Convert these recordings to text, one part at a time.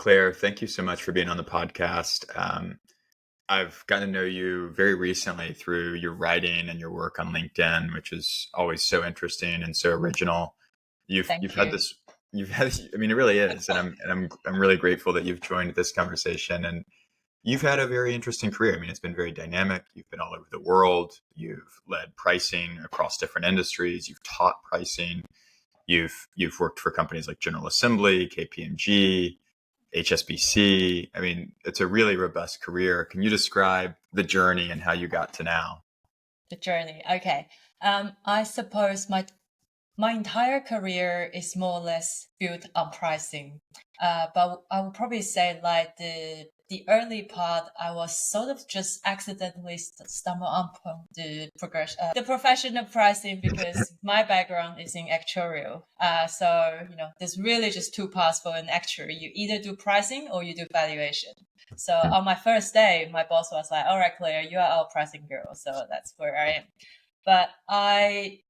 Claire, thank you so much for being on the podcast. I've gotten to know you very recently through your writing and your work on LinkedIn, which is always so interesting and so original. You've Thank had you. this, you've had, I mean, it really is, and I'm really grateful that you've joined this conversation. And you've had a very interesting career. I mean, it's been very dynamic. You've been all over the world. You've led pricing across different industries. You've taught pricing. You've worked for companies like General Assembly, KPMG, HSBC. I mean, it's a really robust career. Can you describe the journey and how you got to now? The journey. Okay. I suppose my entire career is more or less built on pricing. But I would probably say like the early part, I was sort of just accidentally stumble upon the the profession of pricing because my background is in actuarial. So there's really just two paths for an actuary. You either do pricing or you do valuation. So on my first day, my boss was like, "All right, Claire, you are our pricing girl." So that's where I am. But I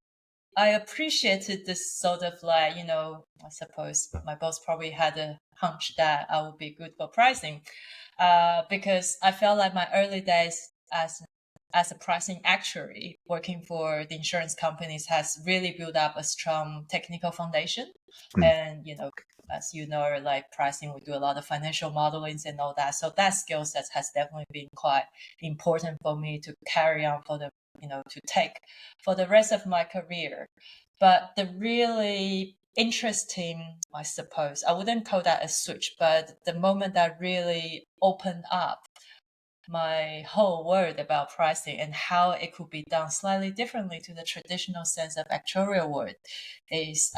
appreciated this sort of like, I suppose my boss probably had a hunch that I would be good for pricing, because I felt like my early days as a pricing actuary working for the insurance companies has really built up a strong technical foundation. And, as you know, like pricing, we do a lot of financial modelings and all that. So that skill set has definitely been quite important for me to carry on to take for the rest of my career. But the really interesting, I suppose, I wouldn't call that a switch, but the moment that really opened up my whole world about pricing and how it could be done slightly differently to the traditional sense of actuarial world is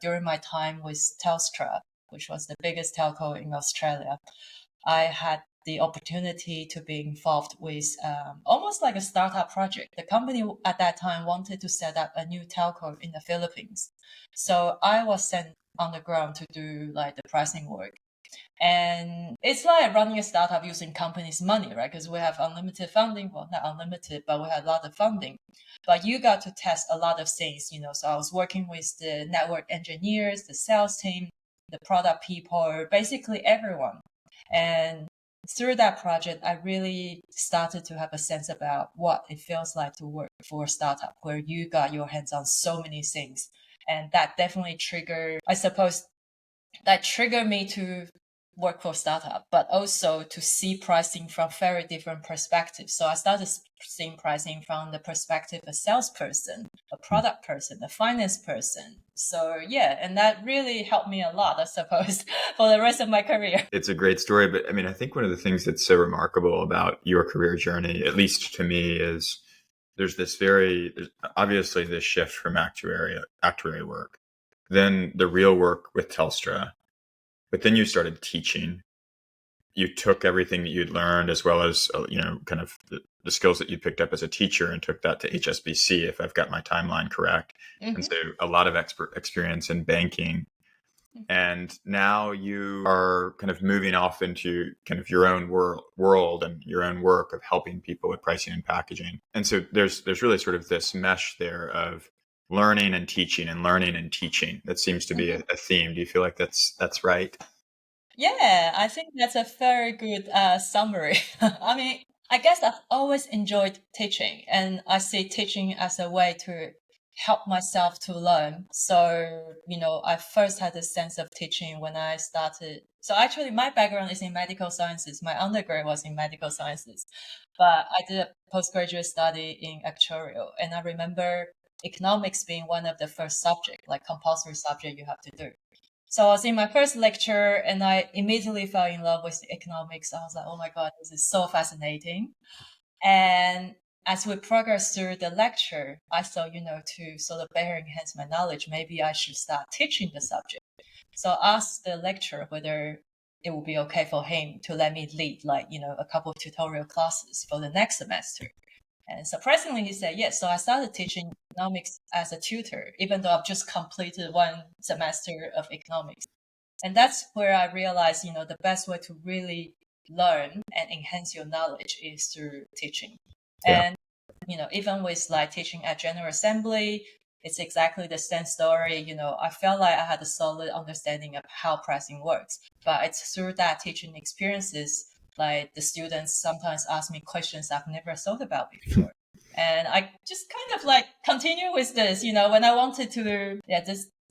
during my time with Telstra, which was the biggest telco in Australia. I had the opportunity to be involved with almost like a startup project. The company at that time wanted to set up a new telco in the Philippines. So I was sent on the ground to do like the pricing work. And it's like running a startup using company's money, right? Because we have unlimited funding. Well, not unlimited, but we had a lot of funding. But you got to test a lot of things, So I was working with the network engineers, the sales team, the product people, basically everyone. And through that project, I really started to have a sense about what it feels like to work for a startup where you got your hands on so many things. And that definitely triggered me to work for startup, but also to see pricing from very different perspectives. So I started seeing pricing from the perspective of a salesperson, a product person, a finance person. So yeah, and that really helped me a lot, I suppose, for the rest of my career. It's a great story, but I mean, I think one of the things that's so remarkable about your career journey, at least to me, is there's obviously this shift from actuary work, then the real work with Telstra, but then you started teaching. You took everything that you'd learned as well as, kind of the skills that you picked up as a teacher and took that to HSBC, if I've got my timeline correct. Mm-hmm. And so a lot of experience in banking. And now you are kind of moving off into kind of your own world and your own work of helping people with pricing and packaging. And so there's really sort of this mesh there of learning and teaching that seems to be a theme. Do you feel like that's right? Yeah, I think that's a very good summary. I mean, I guess I've always enjoyed teaching, and I see teaching as a way to help myself to learn. So, I first had a sense of teaching when I started. So actually, my background is in medical sciences. My undergrad was in medical sciences, but I did a postgraduate study in actuarial, and I remember economics being one of the first subject, like compulsory subject you have to do. So I was in my first lecture and I immediately fell in love with the economics. I was like, oh my God, this is so fascinating. And as we progressed through the lecture, I thought, to sort of better enhance my knowledge, maybe I should start teaching the subject. So I asked the lecturer whether it would be okay for him to let me lead a couple of tutorial classes for the next semester. And surprisingly, he said yes. So I started teaching economics as a tutor, even though I've just completed one semester of economics. And that's where I realized, the best way to really learn and enhance your knowledge is through teaching. Yeah. And, even with like teaching at General Assembly, it's exactly the same story. I felt like I had a solid understanding of how pricing works, but it's through that teaching experiences, like the students sometimes ask me questions I've never thought about before. And I just kind of like continue with this, when I wanted to,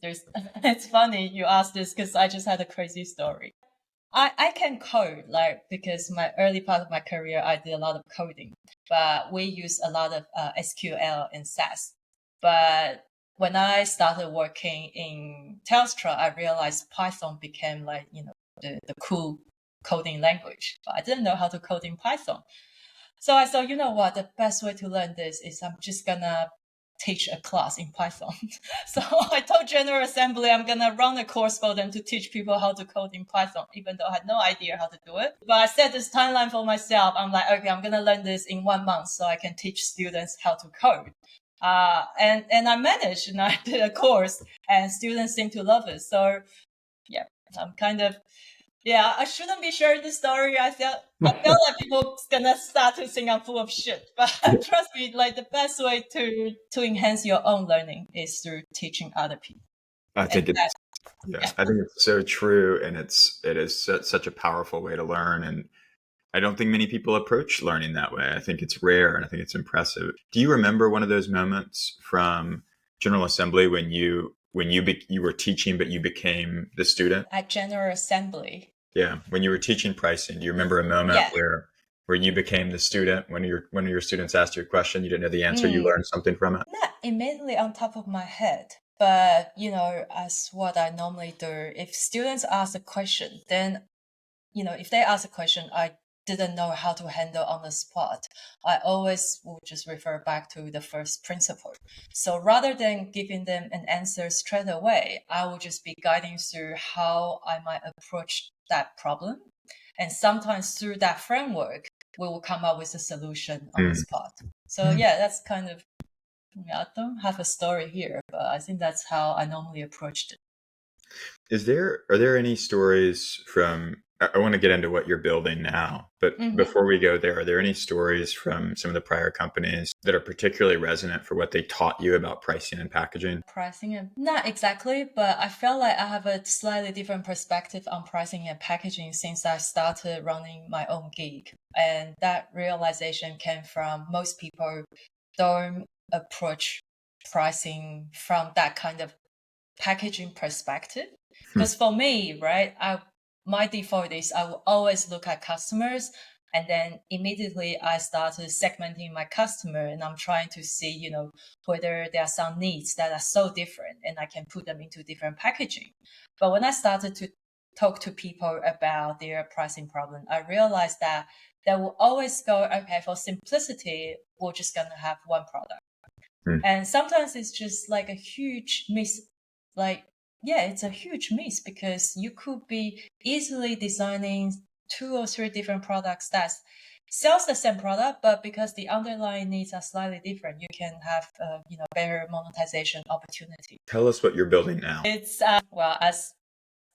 there's, it's funny you asked this because I just had a crazy story. I can code, like, because my early part of my career, I did a lot of coding, but we use a lot of SQL and SAS. But when I started working in Telstra, I realized Python became like, the cool coding language, but I didn't know how to code in Python. So I thought, you know what, the best way to learn this is I'm just gonna teach a class in Python. So I told General Assembly I'm gonna run a course for them to teach people how to code in Python, even though I had no idea how to do it. But I set this timeline for myself. I'm like, okay, I'm gonna learn this in 1 month so I can teach students how to code. And I managed, and I did a course, and students seem to love it. So yeah, I'm kind of, I shouldn't be sharing this story. I felt like people gonna start to think I'm full of shit. But trust me, like the best way to enhance your own learning is through teaching other people. I think I think it's so true, and it is such a powerful way to learn. And I don't think many people approach learning that way. I think it's rare, and I think it's impressive. Do you remember one of those moments from General Assembly when you were teaching, but you became the student? At General Assembly. Yeah, when you were teaching pricing, do you remember a moment where you became the student? When your students asked you a question, you didn't know the answer, you learned something from it? Not immediately on top of my head, but as what I normally do, if students ask a question, then if they ask a question I didn't know how to handle on the spot, I always will just refer back to the first principle. So rather than giving them an answer straight away, I will just be guiding through how I might approach that problem. And sometimes through that framework, we will come up with a solution on the spot. So that's kind of, I don't have a story here, but I think that's how I normally approached it. Are there any stories from, I want to get into what you're building now, but before we go there, are there any stories from some of the prior companies that are particularly resonant for what they taught you about pricing and packaging? Pricing and not exactly, but I felt like I have a slightly different perspective on pricing and packaging since I started running my own gig. And that realization came from most people don't approach pricing from that kind of packaging perspective. Because for me, right, my default is I will always look at customers, and then immediately I started segmenting my customer, and I'm trying to see, whether there are some needs that are so different and I can put them into different packaging. But when I started to talk to people about their pricing problem, I realized that they will always go, okay, for simplicity, we're just going to have one product. And sometimes it's just like a huge it's a huge miss because you could be easily designing 2 or 3 different products that sells the same product, but because the underlying needs are slightly different, you can have better monetization opportunity. Tell us what you're building now. It's as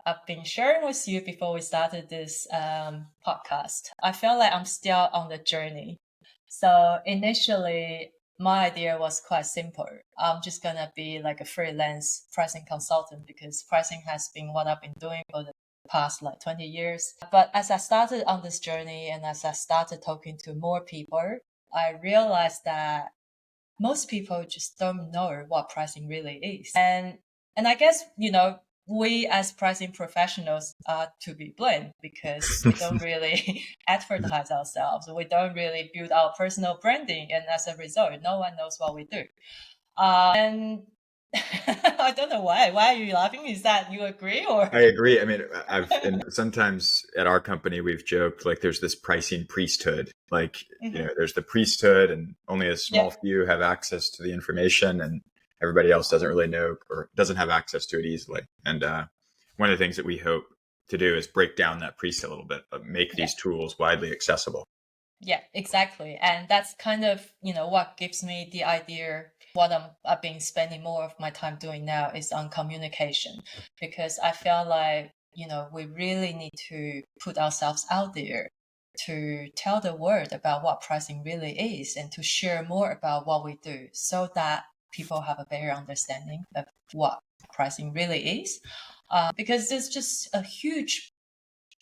I've been sharing with you before we started this podcast, I felt like I'm still on the journey. So initially, my idea was quite simple. I'm just going to be like a freelance pricing consultant because pricing has been what I've been doing for the past like 20 years. But as I started on this journey and as I started talking to more people, I realized that most people just don't know what pricing really is. And I guess, we as pricing professionals are to be blamed because we don't really advertise ourselves. We don't really build our personal branding. And as a result, no one knows what we do. And I don't know why. Why are you laughing? Is that you agree or? I agree. I mean, and sometimes at our company, we've joked like there's this pricing priesthood, like, there's the priesthood and only a small few have access to the information and everybody else doesn't really know or doesn't have access to it easily. And one of the things that we hope to do is break down that priesthood a little bit, but make these tools widely accessible. Yeah, exactly. And that's kind of, what gives me the idea. What I've been spending more of my time doing now is on communication, because I feel like, we really need to put ourselves out there to tell the world about what pricing really is and to share more about what we do so that people have a better understanding of what pricing really is. Because there's just a huge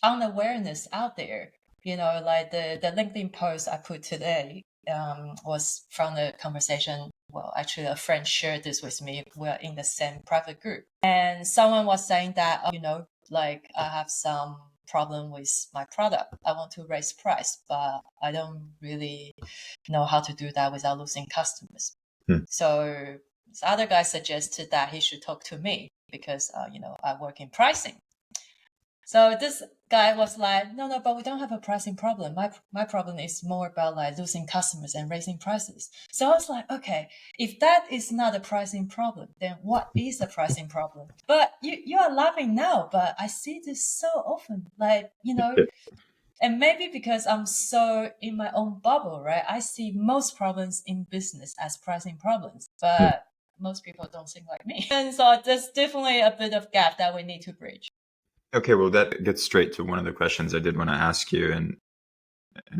unawareness out there. Like the LinkedIn post I put today was from a conversation. Well, actually, a friend shared this with me. We're in the same private group. And someone was saying that, like I have some problem with my product. I want to raise price, but I don't really know how to do that without losing customers. So this other guy suggested that he should talk to me because, I work in pricing. So this guy was like, no, but we don't have a pricing problem. My problem is more about like losing customers and raising prices. So I was like, okay, if that is not a pricing problem, then what is a pricing problem? But you are laughing now, but I see this so often, like, and maybe because I'm so in my own bubble, right? I see most problems in business as pricing problems, but most people don't think like me. And so there's definitely a bit of gap that we need to bridge. Okay, well, that gets straight to one of the questions I did want to ask you, and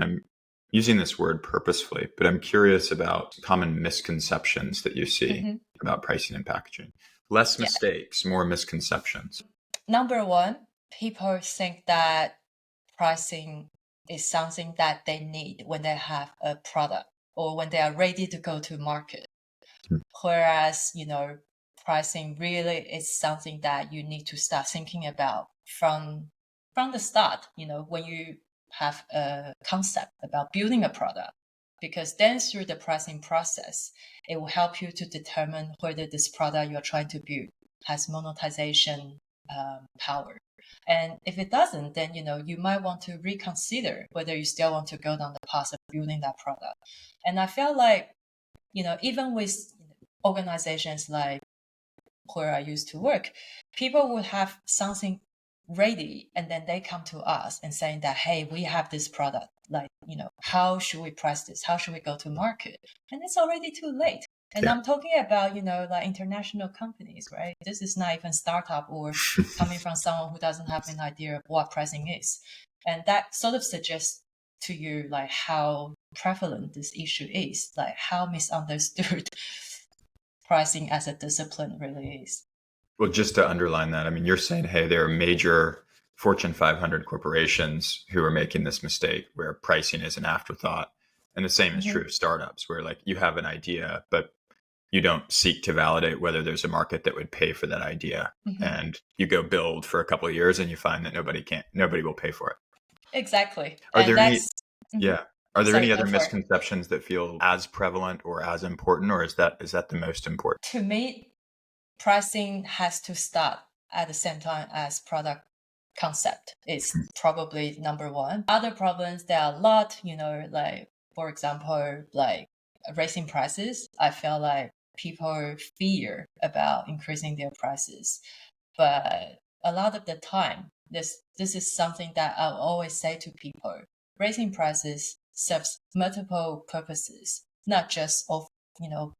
I'm using this word purposefully, but I'm curious about common misconceptions that you see about pricing and packaging. Less mistakes, more misconceptions. Number one, people think that pricing is something that they need when they have a product or when they are ready to go to market. Whereas, pricing really is something that you need to start thinking about from the start, when you have a concept about building a product, because then through the pricing process, it will help you to determine whether this product you're trying to build has monetization power. And if it doesn't, then, you might want to reconsider whether you still want to go down the path of building that product. And I feel like, even with organizations like where I used to work, people would have something ready and then they come to us and saying that, hey, we have this product, like, how should we price this? How should we go to market? And it's already too late. And I'm talking about, like international companies, right? This is not even startup or coming from someone who doesn't have an idea of what pricing is. And that sort of suggests to you like how prevalent this issue is, like how misunderstood pricing as a discipline really is. Well, just to underline that, I mean, you're saying, hey, there are major Fortune 500 corporations who are making this mistake where pricing is an afterthought. And the same is true of startups where like you have an idea, but you don't seek to validate whether there's a market that would pay for that idea. And you go build for a couple of years and you find that nobody will pay for it. Exactly. Are there any other misconceptions that feel as prevalent or as important, or is that the most important? To me, pricing has to start at the same time as product concept. It's probably number one. Other problems, there are a lot, like, for example, like raising prices. I feel like people fear about increasing their prices. But a lot of the time, this is something that I'll always say to people. Raising prices serves multiple purposes, not just of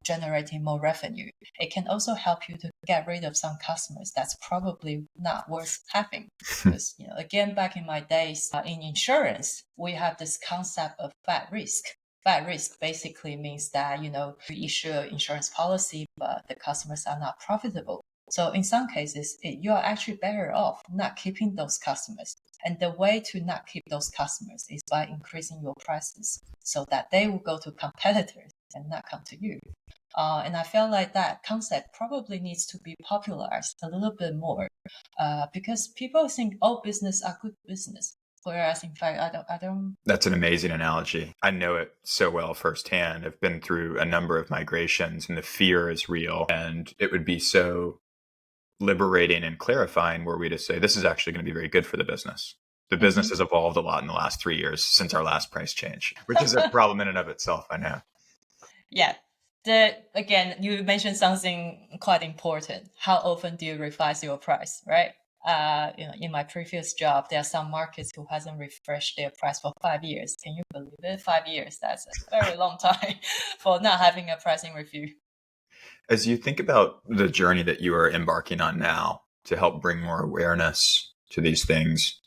generating more revenue. It can also help you to get rid of some customers that's probably not worth having. Because again, back in my days in insurance, we have this concept of bad risk. Bad risk basically means that you issue an insurance policy, but the customers are not profitable. So in some cases, you are actually better off not keeping those customers. And the way to not keep those customers is by increasing your prices so that they will go to competitors and not come to you. And I feel like that concept probably needs to be popularized a little bit more because people think all business are good business. Whereas in fact, I don't. That's an amazing analogy. I know it so well firsthand. I've been through a number of migrations and the fear is real. And it would be so liberating and clarifying were we to say, this is actually going to be very good for the business. The business has evolved a lot in the last 3 years since our last price change, which is a problem in and of itself, I know. Yeah. Again, you mentioned something quite important. How often do you revise your price, right? In my previous job, there are some markets who hasn't refreshed their price for 5 years. Can you believe it? 5 years, that's a very long time for not having a pricing review. As you think about the journey that you are embarking on now to help bring more awareness to these things,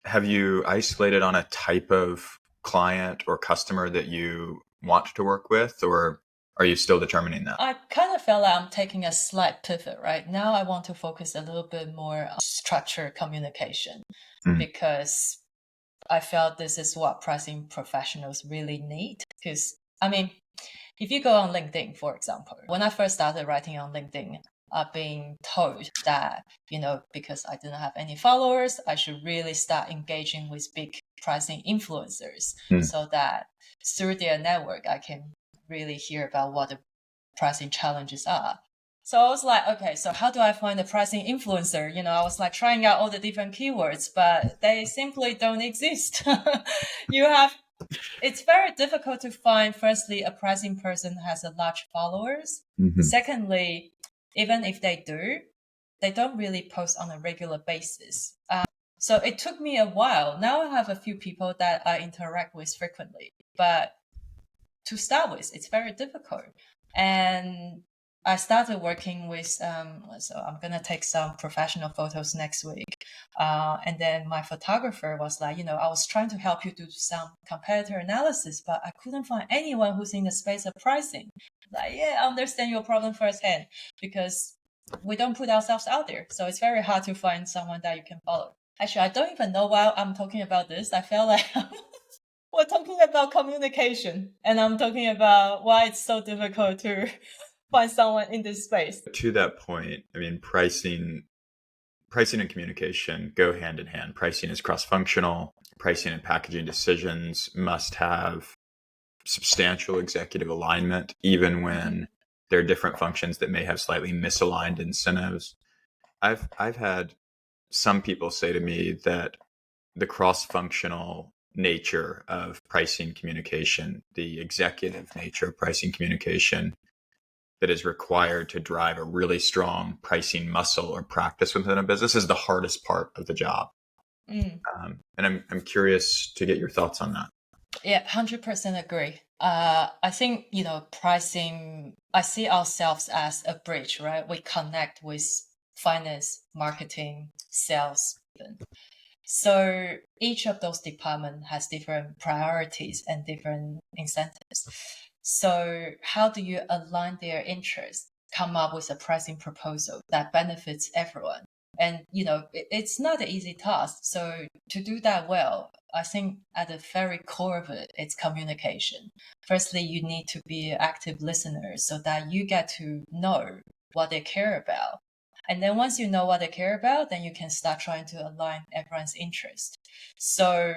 have you isolated on a type of client or customer that you want to work with, or are you still determining that? I kind of felt like I'm taking a slight pivot right now. I want to focus a little bit more on structured communication because I felt this is what pricing professionals really need. Because, I mean, if you go on LinkedIn, for example, when I first started writing on LinkedIn, I've been told that, because I didn't have any followers, I should really start engaging with big pricing influencers so that through their network, I can really hear about what the pricing challenges are. So I was like, okay, so how do I find a pricing influencer? I was like trying out all the different keywords, but they simply don't exist. It's very difficult to find, firstly, a pricing person has a large followers. Secondly, even if they do, they don't really post on a regular basis. So it took me a while. Now I have a few people that I interact with frequently, but to start with, it's very difficult. And I started working with, so I'm going to take some professional photos next week. And then my photographer was like, I was trying to help you do some competitor analysis, but I couldn't find anyone who's in the space of pricing. Like, yeah, I understand your problem firsthand because we don't put ourselves out there. So it's very hard to find someone that you can follow. Actually, I don't even know why I'm talking about this. I feel like we're talking about communication, and I'm talking about why it's so difficult to find someone in this space. To that point, I mean, pricing and communication go hand in hand. Pricing is cross-functional. Pricing and packaging decisions must have substantial executive alignment, even when there are different functions that may have slightly misaligned incentives. I've had some people say to me that the cross-functional nature of pricing communication, the executive nature of pricing communication that is required to drive a really strong pricing muscle or practice within a business is the hardest part of the job. And I'm curious to get your thoughts on that. Yeah, 100% agree. I think, pricing, I see ourselves as a bridge, right? We connect with finance, marketing, sales. So each of those departments has different priorities and different incentives. So how do you align their interests, come up with a pricing proposal that benefits everyone? And, it's not an easy task. So to do that well, I think at the very core of it, it's communication. Firstly, you need to be an active listener so that you get to know what they care about. And then once you know what they care about, then you can start trying to align everyone's interest. So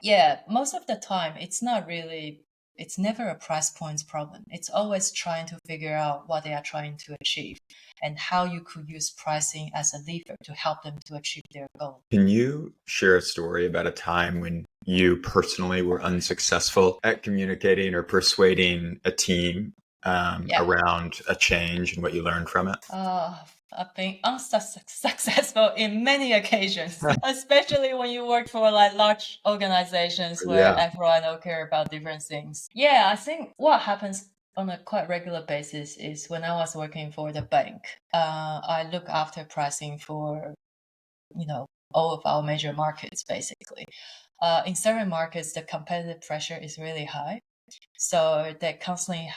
yeah, most of the time, it's never a price points problem. It's always trying to figure out what they are trying to achieve and how you could use pricing as a lever to help them to achieve their goal. Can you share a story about a time when you personally were unsuccessful at communicating or persuading a team around a change and what you learned from it? I've been unsuccessful in many occasions, especially when you work for large organizations where everyone will care about different things. Yeah, I think what happens on a quite regular basis is when I was working for the bank, I look after pricing for, all of our major markets, basically. In certain markets, the competitive pressure is really high. So they constantly,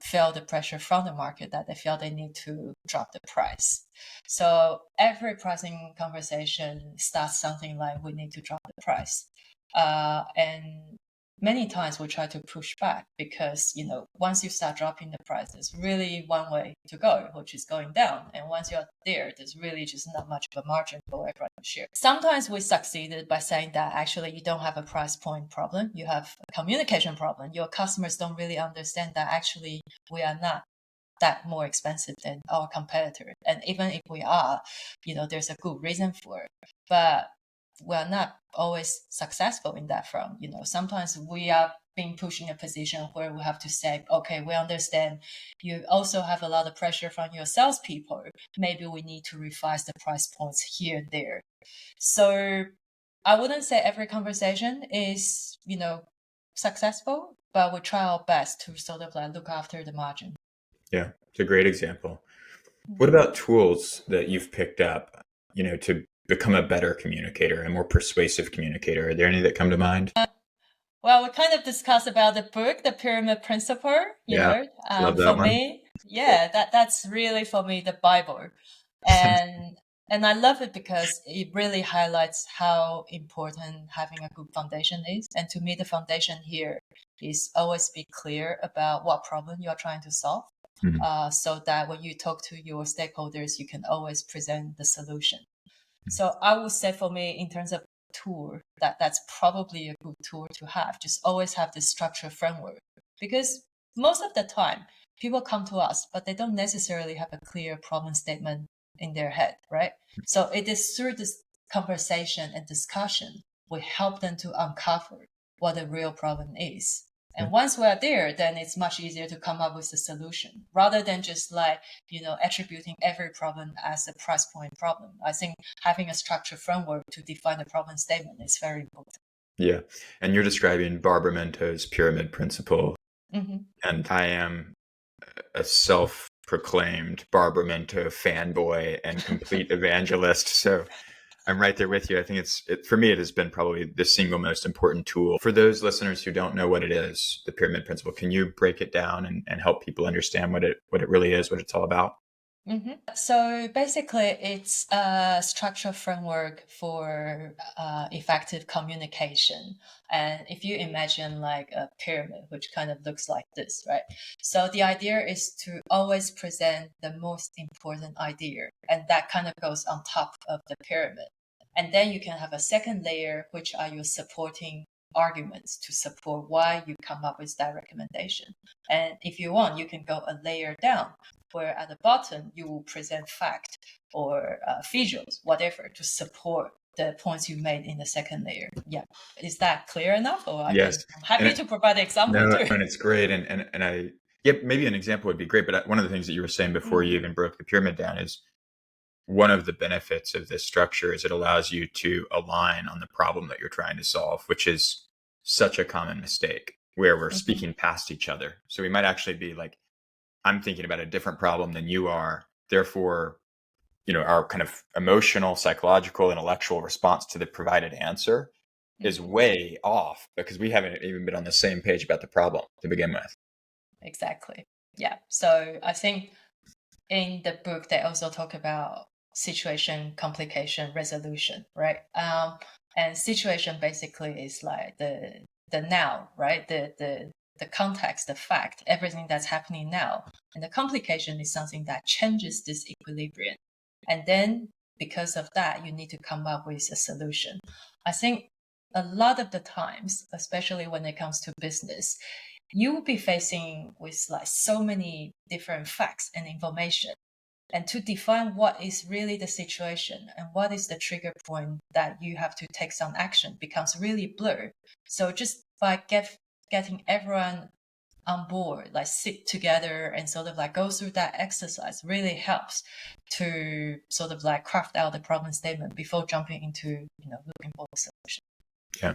feel the pressure from the market that they feel they need to drop the price. So every pricing conversation starts something like we need to drop the price. And many times we try to push back because, once you start dropping the price, there's really one way to go, which is going down. And once you're there, there's really just not much of a margin for everyone to share. Sometimes we succeeded by saying that actually you don't have a price point problem. You have a communication problem. Your customers don't really understand that actually we are not that more expensive than our competitor. And even if we are, there's a good reason for it. But we're not always successful in that front. Sometimes we are being pushed in a position where we have to say, okay, we understand you also have a lot of pressure from your salespeople. Maybe we need to revise the price points here and there. So I wouldn't say every conversation is, successful, but we try our best to sort of look after the margin. Yeah, it's a great example. What about tools that you've picked up, to become a better communicator, a more persuasive communicator? Are there any that come to mind? Well, we kind of discussed about the book, The Pyramid Principle, Yeah, love for that one. me, yeah, that's really for me the Bible. And and I love it because it really highlights how important having a good foundation is. And to me, the foundation here is always be clear about what problem you are trying to solve. Mhm. So that when you talk to your stakeholders, you can always present the solution. So I would say for me, in terms of tool, that's probably a good tool to have. Just always have this structure framework, because most of the time people come to us, but they don't necessarily have a clear problem statement in their head, right? So it is through this conversation and discussion we help them to uncover what the real problem is. Yeah. And once we're there, then it's much easier to come up with a solution rather than just like, attributing every problem as a price point problem. I think having a structured framework to define the problem statement is very important. Yeah. And you're describing Barbara Mento's pyramid principle. Mm-hmm. And I am a self-proclaimed Barbara Mento fanboy and complete evangelist. So I'm right there with you. I think for me, it has been probably the single most important tool. For those listeners who don't know what it is, the pyramid principle, can you break it down and help people understand what it really is, what it's all about? Mm-hmm. So basically, it's a structural framework for effective communication. And if you imagine like a pyramid, which kind of looks like this, right? So the idea is to always present the most important idea, and that kind of goes on top of the pyramid. And then you can have a second layer, which are your supporting arguments to support why you come up with that recommendation. And if you want, you can go a layer down, where at the bottom you will present fact or visuals, whatever, to support the points you made in the second layer. Yeah, is that clear enough? Or I'm Yes. happy to provide an example No, too. and it's great. Maybe an example would be great. But one of the things that you were saying before you even broke the pyramid down is one of the benefits of this structure is it allows you to align on the problem that you're trying to solve, which is such a common mistake where we're speaking past each other. So we might actually be like, I'm thinking about a different problem than you are. Therefore, our kind of emotional, psychological, intellectual response to the provided answer is way off because we haven't even been on the same page about the problem to begin with. Exactly. Yeah. So I think in the book, they also talk about situation, complication, resolution, right? And situation basically is like the now, right? The context, the fact, everything that's happening now. And the complication is something that changes this equilibrium. And then because of that, you need to come up with a solution. I think a lot of the times, especially when it comes to business, you will be facing with like so many different facts and information. And to define what is really the situation and what is the trigger point that you have to take some action becomes really blurred. So just by getting everyone on board, like sit together and sort of like go through that exercise really helps to sort of like craft out the problem statement before jumping into, looking for a solution. Yeah.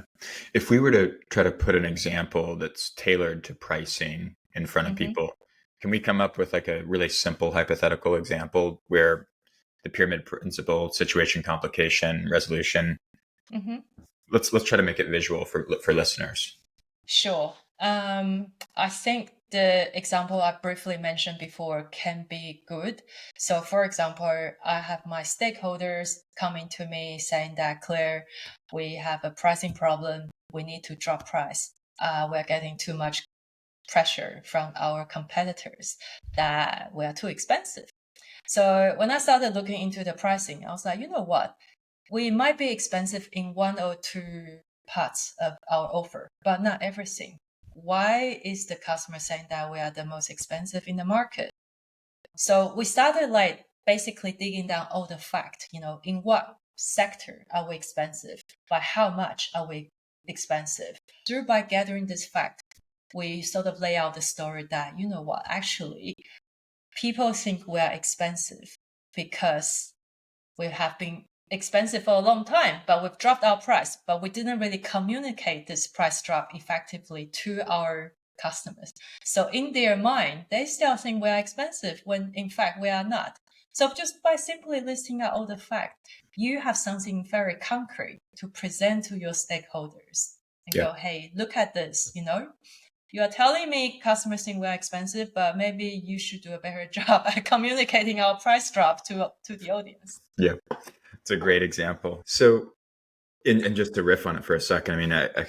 If we were to try to put an example that's tailored to pricing in front of people, can we come up with like a really simple hypothetical example where the pyramid principle, situation, complication, resolution, let's try to make it visual for listeners. Sure. I think the example I briefly mentioned before can be good. So, for example, I have my stakeholders coming to me saying that, Claire, we have a pricing problem. We need to drop price. We're getting too much pressure from our competitors that we are too expensive. So when I started looking into the pricing, I was like, you know what? We might be expensive in one or two parts of our offer, but not everything. Why is the customer saying that we are the most expensive in the market? So we started like basically digging down all the fact, in what sector are we expensive? By how much are we expensive? Through by gathering this fact, we sort of lay out the story that, you know what, actually, people think we are expensive because we have been expensive for a long time, but we've dropped our price, but we didn't really communicate this price drop effectively to our customers. So in their mind, they still think we are expensive when in fact we are not. So just by simply listing out all the facts, you have something very concrete to present to your stakeholders. and go, hey, look at this, You are telling me customers think we're expensive, but maybe you should do a better job at communicating our price drop to the audience. Yeah, it's a great example. So, and just to riff on it for a second, I mean,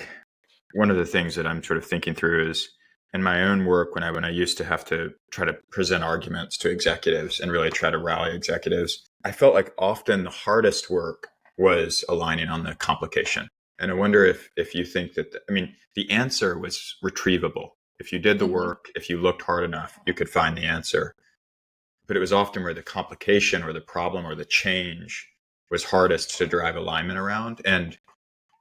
one of the things that I'm sort of thinking through is in my own work when I used to have to try to present arguments to executives and really try to rally executives, I felt like often the hardest work was aligning on the complication. And I wonder if you think that, the answer was retrievable. If you did the work, if you looked hard enough, you could find the answer. But it was often where the complication or the problem or the change was hardest to drive alignment around. And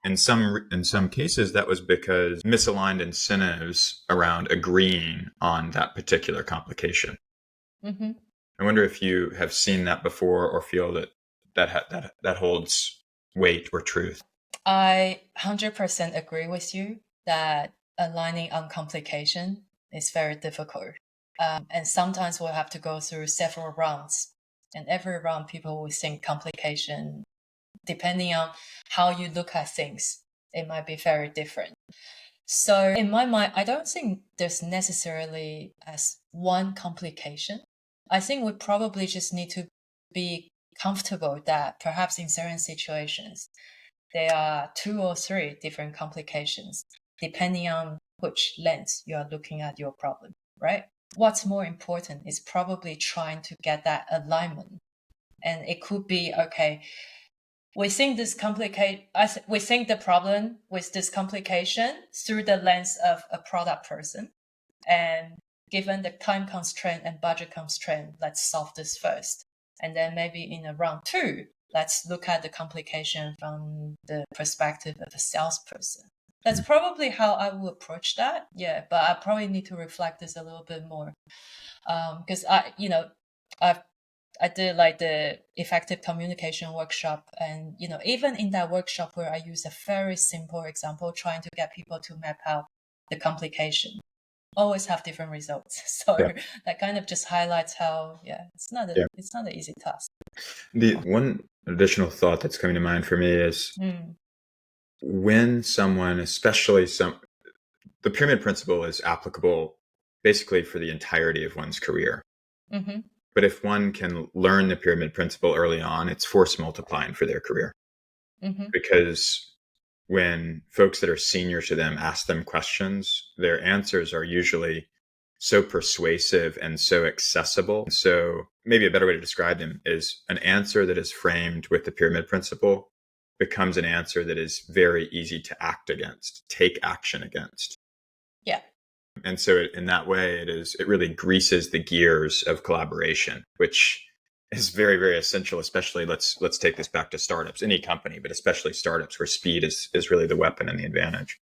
in some cases, that was because misaligned incentives around agreeing on that particular complication. Mm-hmm. I wonder if you have seen that before or feel that holds weight or truth. I 100% agree with you that aligning on complication is very difficult. And sometimes we'll have to go through several rounds. And every round, people will think complication, depending on how you look at things, it might be very different. So in my mind, I don't think there's necessarily as one complication. I think we probably just need to be comfortable that perhaps in certain situations, there are 2 or 3 different complications, depending on which lens you are looking at your problem, right? What's more important is probably trying to get that alignment. And it could be, okay, we think we think the problem with this complication through the lens of a product person. And given the time constraint and budget constraint, let's solve this first. And then maybe in a round 2, let's look at the complication from the perspective of a salesperson. That's probably how I would approach that. Yeah, but I probably need to reflect this a little bit more. Because I did like the effective communication workshop, and even in that workshop where I use a very simple example, trying to get people to map out the complication, always have different results. So that kind of just highlights how it's not an easy task. The one additional thought that's coming to mind for me is when someone, especially the pyramid principle is applicable basically for the entirety of one's career. Mm-hmm. But if one can learn the pyramid principle early on, it's force multiplying for their career. Mm-hmm. Because when folks that are senior to them ask them questions, their answers are usually so persuasive and so accessible. So maybe a better way to describe them is an answer that is framed with the pyramid principle becomes an answer that is very easy to act against, take action against. Yeah. And so in that way, it really greases the gears of collaboration, which is very, very essential, especially let's take this back to startups, any company, but especially startups where speed is really the weapon and the advantage.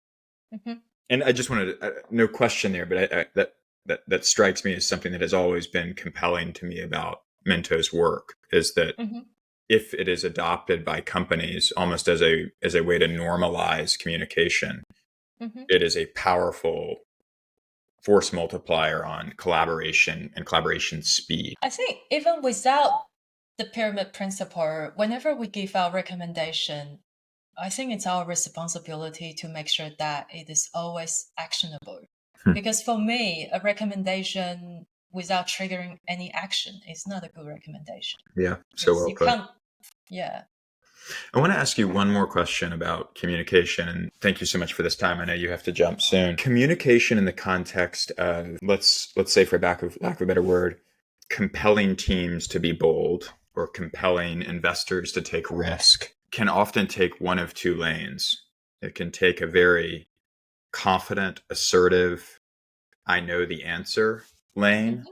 Mm-hmm. And I just wanted to, no question there, but that strikes me as something that has always been compelling to me about Mento's work is that if it is adopted by companies almost as a way to normalize communication, it is a powerful force multiplier on collaboration and collaboration speed. I think even without the pyramid principle, whenever we give our recommendation, I think it's our responsibility to make sure that it is always actionable. Because for me, a recommendation without triggering any action is not a good recommendation. Yeah, so well put. Yeah. I want to ask you one more question about communication, and thank you so much for this time. I know you have to jump soon. Communication in the context of, let's say for lack of a better word, compelling teams to be bold or compelling investors to take risk can often take one of 2 lanes. It can take a very confident, assertive, I know the answer lane,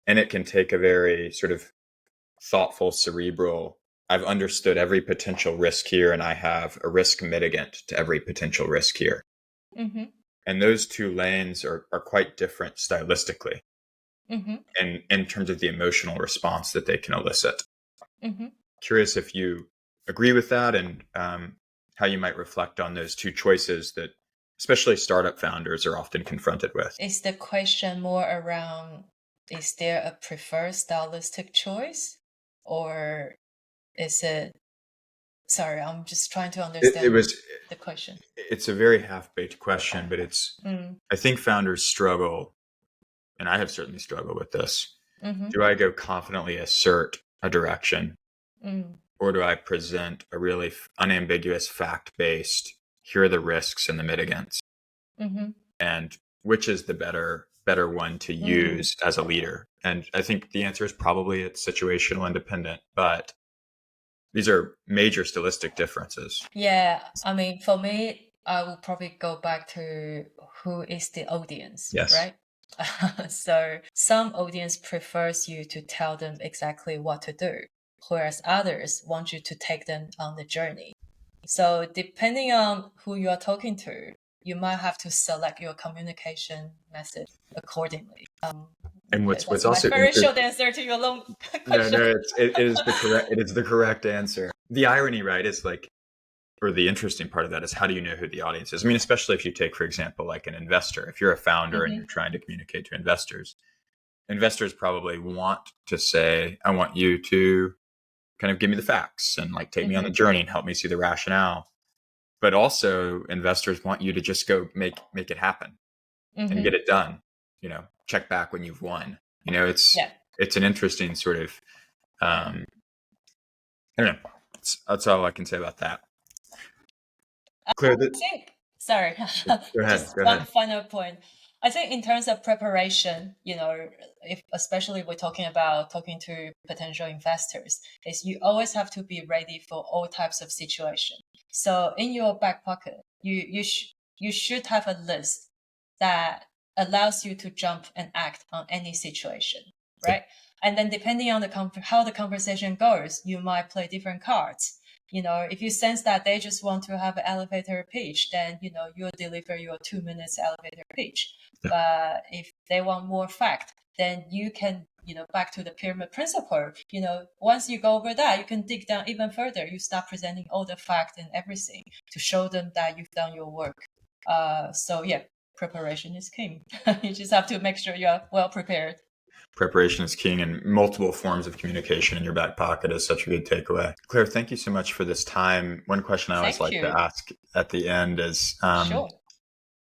and it can take a very sort of thoughtful, cerebral, I've understood every potential risk here and I have a risk mitigant to every potential risk here. And those 2 lanes are quite different stylistically and in terms of the emotional response that they can elicit. Curious if you agree with that and how you might reflect on those 2 choices that especially startup founders are often confronted with. Is the question more around, is there a preferred stylistic choice? Or is it, sorry, I'm just trying to understand the question. it's a very half-baked question, but I think founders struggle, and I have certainly struggled with this. Do I go confidently assert a direction, or do I present a really unambiguous, fact-based, here are the risks and the mitigants? And which is the better one to use as a leader? And I think the answer is probably it's situational and dependent, but these are major stylistic differences. Yeah, I mean, for me, I will probably go back to who is the audience, Yes. right? So some audience prefers you to tell them exactly what to do, whereas others want you to take them on the journey. So depending on who you are talking to, you might have to select your communication method accordingly. And what's That's also my very short answer to your long question. No, it is the correct answer. The irony, right, is like, or the interesting part of that is, how do you know who the audience is? I mean, especially if you take, for example, like an investor. If you're a founder and you're trying to communicate to investors probably want to say, I want you to kind of give me the facts and like take me on the journey and help me see the rationale. But also investors want you to just go make it happen and get it done. Check back when you've won. It's an interesting sort of, I don't know. That's all I can say about that. Claire, sorry, go ahead. One final point. I think in terms of preparation, if especially we're talking to potential investors, is you always have to be ready for all types of situations. So in your back pocket, you should have a list that allows you to jump and act on any situation, right? And then depending on how the conversation goes, you might play different cards. If you sense that they just want to have an elevator pitch, then, you'll deliver your 2 minutes elevator pitch. But if they want more fact, then you can, back to the pyramid principle, once you go over that, you can dig down even further. You start presenting all the fact and everything to show them that you've done your work. So yeah, preparation is king. You just have to make sure you're well prepared. Preparation is king, and multiple forms of communication in your back pocket is such a good takeaway. Claire, thank you so much for this time. One question I always like to ask at the end is, sure.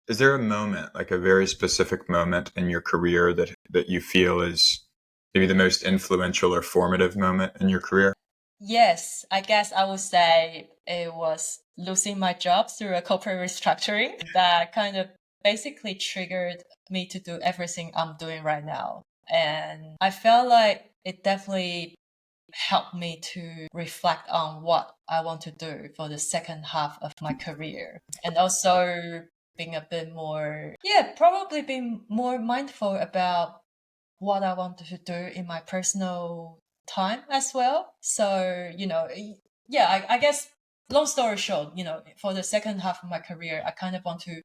Is there a moment, like a very specific moment in your career that you feel is maybe the most influential or formative moment in your career? Yes, I guess I would say it was losing my job through a corporate restructuring that kind of basically triggered me to do everything I'm doing right now. And I felt like it definitely helped me to reflect on what I want to do for the second half of my career. And also being a bit more, probably being more mindful about what I wanted to do in my personal time as well. So, I guess long story short, for the second half of my career, I kind of want to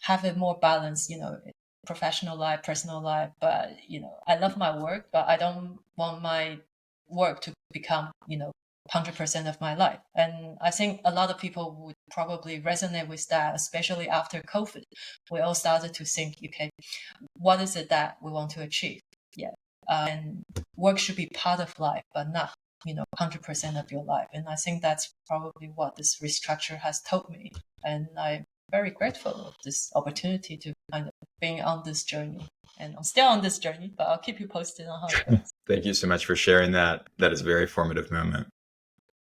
have a more balance, professional life, personal life. But, I love my work, but I don't want my work to become, 100% of my life. And I think a lot of people would probably resonate with that, especially after COVID. We all started to think, okay, what is it that we want to achieve? And work should be part of life, but not, 100% of your life. And I think that's probably what this restructure has told me. And I'm very grateful for this opportunity to kind of being on this journey. And I'm still on this journey, but I'll keep you posted on how it goes. Thank you so much for sharing that. That is a very formative moment.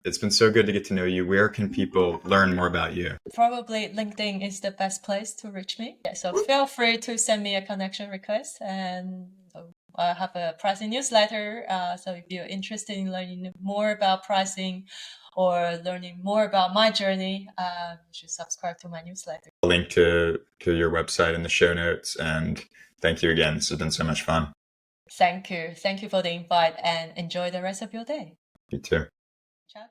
It's been so good to get to know you. Where can people learn more about you? Probably LinkedIn is the best place to reach me. So feel free to send me a connection request, and I have a pricing newsletter. So if you're interested in learning more about pricing or learning more about my journey, you should subscribe to my newsletter. I'll link to your website in the show notes. And thank you again. This has been so much fun. Thank you. Thank you for the invite, and enjoy the rest of your day. You too. Ciao, ciao.